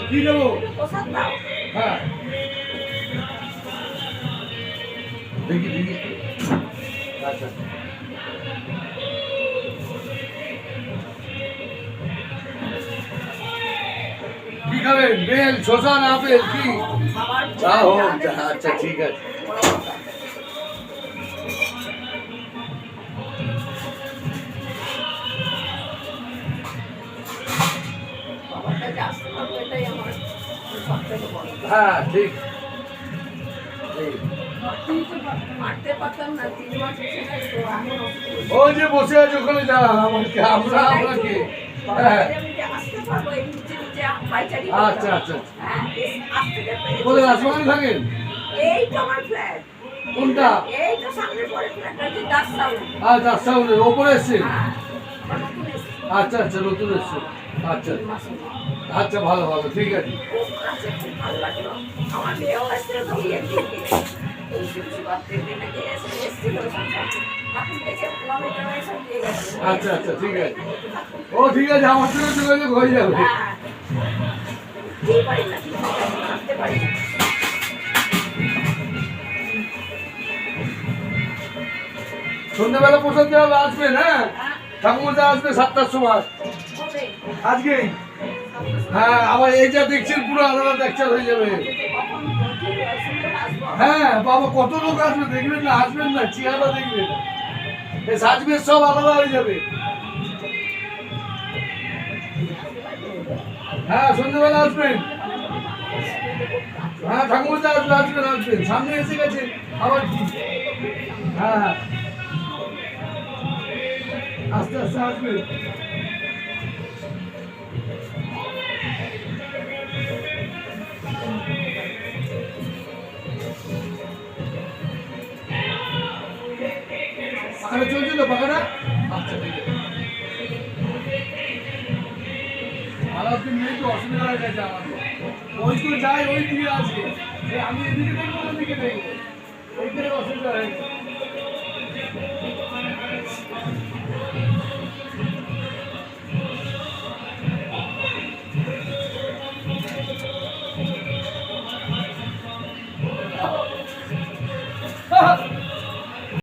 কি দেবো? হ্যাঁ দেখি দেখি। আচ্ছা কি খাবেন? বেল, শসা না আপেল কি? চা হোক। আচ্ছা ঠিক আছে। হ্যাঁ ঠিক। ওই যে বসে আছে ওখানে, যা আমাকে আমরা আপনাকে। আচ্ছা আচ্ছা। কোথায় আসমানে থাকেন? কোনটা? আচ্ছা সাউন্ডের ওপরে এসছে। আচ্ছা আচ্ছা নতুন এসছে। আচ্ছা আচ্ছা ভালো ভালো ঠিক আছে। আচ্ছা আচ্ছা ঠিক আছে। ও ঠিক আছে, আমার সঙ্গে যোগাযোগ হয়ে যাবে। সন্ধ্যাবেলা প্রসাদ দেওয়া আসবেন। হ্যাঁ ঠাকুরদা আসবে 7টার সময় আজকে। হ্যাঁ আবার এই যা দেখছেন পুরো আলাদা লেকচার হয়ে যাবে। হ্যাঁ বাবা কত লোক আসবে দেখবেন না, আসবেন না, চেহারা দেখবেন, সাজবে সব আলাদা হয়ে যাবে। হ্যাঁ সন্ধ্যাবেলা আসবেন। হ্যাঁ ঠাকুরদা আসবে, আসবেন আসবেন, সামনে এসে গেছে আবার কি। হ্যাঁ আস্তে আস্তে আসবেন। পাখাটা চলছে তো পাখাটা? আচ্ছা ঠিক আছে। আলাদিন নেই তো, অসুবিধা হয়ে গেছে আমার। ওই তো যাই ওই দিকে আছে, আমি এদিকে দেখবো ওদিকে দেখবো, ওই দিকে অসুবিধা হয়ে গেছে।